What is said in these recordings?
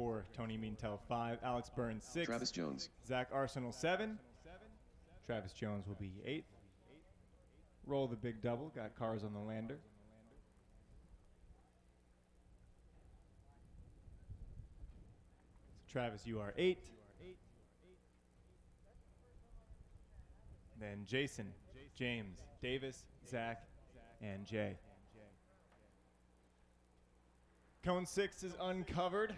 4, Tony MEINTEL 5, Alex Burns 6, Travis Jones. ZACK ARSENAULT 7, Travis Jones will be 8th. Roll the big double, got cars on the lander. So Travis, you are 8. Then Jason, James, Davis, Zach, and Jay. Cone 6 is uncovered.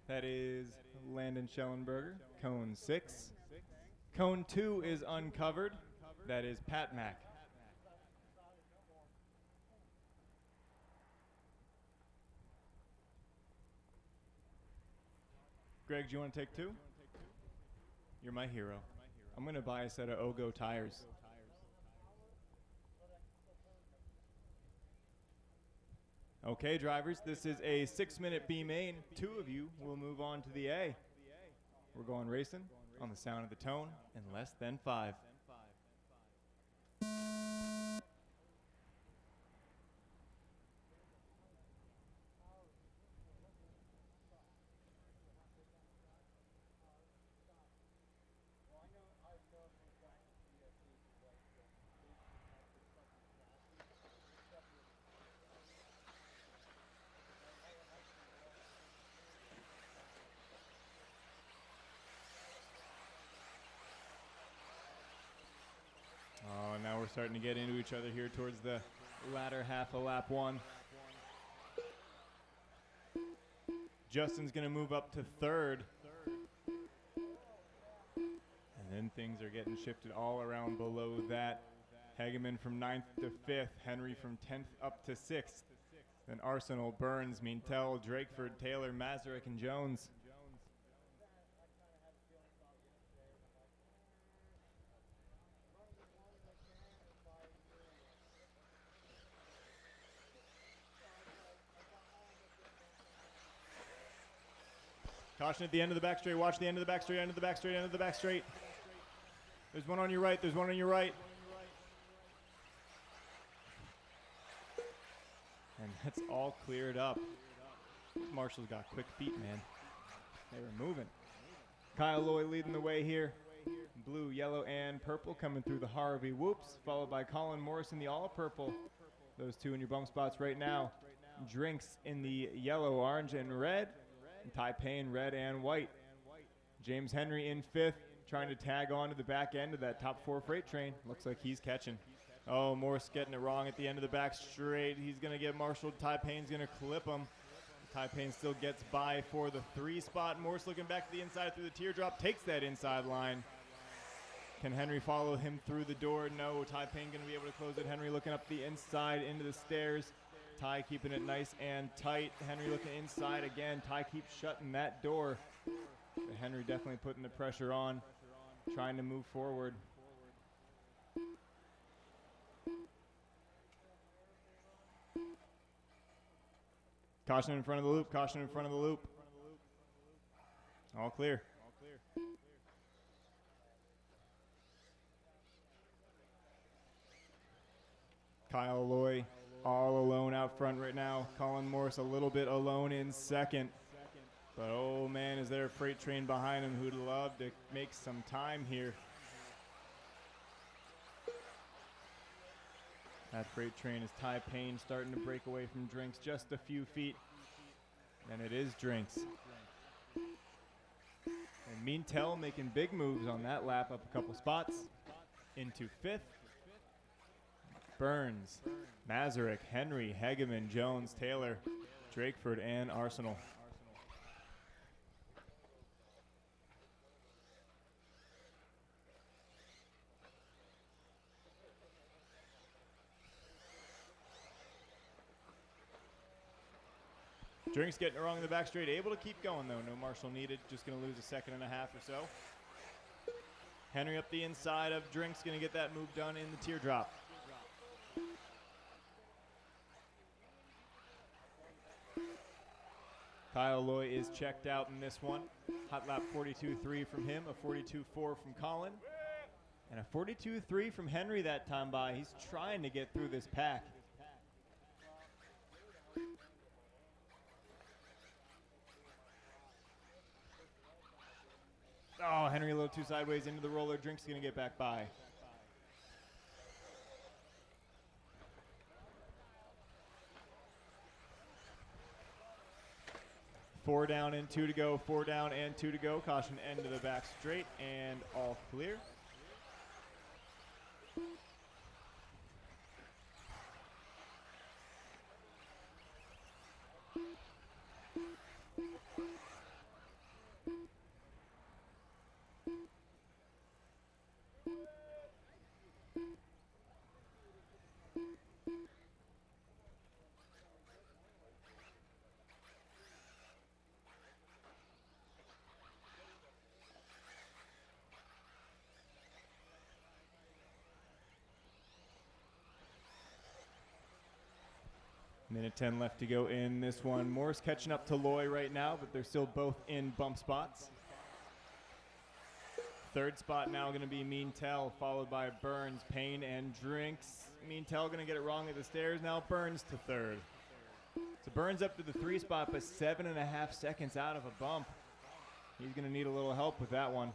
That is Landon Schellenberger. Cone 6. Cone 2 is uncovered. That is Pat Mack. Greg, do you want to take 2? You're my hero. I'm going to buy a set of Ogo tires. Okay, drivers, this is a 6-minute B main. 2 of you will move on to the A. We're going racing on the sound of the tone in less than 5. Oh, now we're starting to get into each other here towards the latter half of lap 1. Justin's going to move up to 3rd. And then things are getting shifted all around below that. Hegeman from 9th to 5th. Henry from 10th up to 6th. Then Arsenal, Burns, MEINTEL, Drakeford, Taylor, Mazurek, and Jones. Caution at the end of the back straight. Watch the end of the back straight, end of the back straight, end of the back straight. There's one on your right. There's one on your right. And that's all cleared up. Marshall's got quick feet, man. They were moving. Kyle Loy leading the way here. Blue, yellow, and purple coming through the Harvey Whoops, followed by Colin Morse in the all purple. Those two in your bump spots right now. Drinks in the yellow, orange, and red. And PAYNE, red and white. James Henry in 5th, trying to tag on to the back end of that top 4 freight train. Looks like he's catching. Oh, Morse getting it wrong at the end of the back straight. He's going to get marshaled. PAYNE's going to clip him. PAYNE still gets by for the 3 spot. Morse looking back to the inside through the teardrop. Takes that inside line. Can Henry follow him through the door? No. PAYNE going to be able to close it. Henry looking up the inside into the stairs. Ty keeping it nice and tight. Henry looking inside again. Ty keeps shutting that door. But Henry definitely putting the pressure on, trying to move forward. Caution in front of the loop. Caution in front of the loop. All clear. Kyle Loy all alone out front right now. Colin Morse a little bit alone in 2nd. But oh man, is there a freight train behind him who'd love to make some time here. That freight train is PAYNE starting to break away from Drinks just a few feet. And it is Drinks. And MEINTEL making big moves on that lap, up a couple spots. Into 5th. Burns, Mazurek, Henry, Hegeman, Jones, Taylor, Drakeford, and Arsenal. Drinks getting it wrong in the back straight. Able to keep going, though. No marshal needed. Just going to lose a 1.5 seconds or so. Henry up the inside of Drinks. Going to get that move done in the teardrop. Kyle Loy is checked out in this one. Hot lap 42.3 from him, a 42.4 from Colin, and a 42.3 from Henry that time by. He's trying to get through this pack. Oh, Henry a little too sideways into the roller. Drink's going to get back by. Four down and 2 to go. 4 down and 2 to go. Caution end to the back straight and all clear. Minute 10 left to go in this one. Morse catching up to Loy right now, but they're still both in bump spots. Third spot now going to be MEINTEL, followed by Burns, Payne, and Drinks. MEINTEL going to get it wrong at the stairs. Now Burns to third. So Burns up to the 3 spot, but 7.5 seconds out of a bump. He's going to need a little help with that one.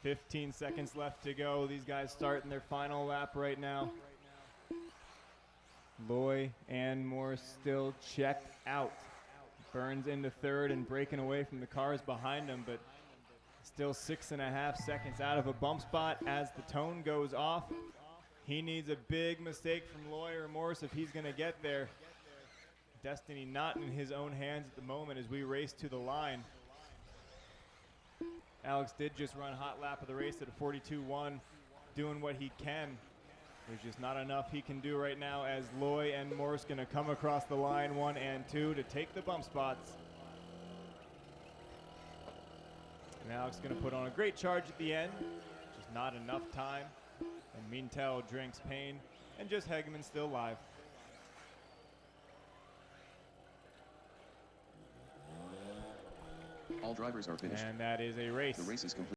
"15 seconds left to go." These guys starting their final lap right now. Loy and Morse still checked out. Burns into third and breaking away from the cars behind him, but still 6.5 seconds out of a bump spot as the tone goes off. He needs a big mistake from Loy or Morse if he's going to get there. Destiny not in his own hands at the moment as we race to the line. Alex did just run hot lap of the race at a 42.1, doing what he can. There's just not enough he can do right now as Loy and Morse going to come across the line 1 and 2 to take the bump spots. And Alex going to put on a great charge at the end, just not enough time. And MEINTEL, Drinks, Payne, and just HEGEMAN still live. All drivers are finished. And that is a race. The race is complete.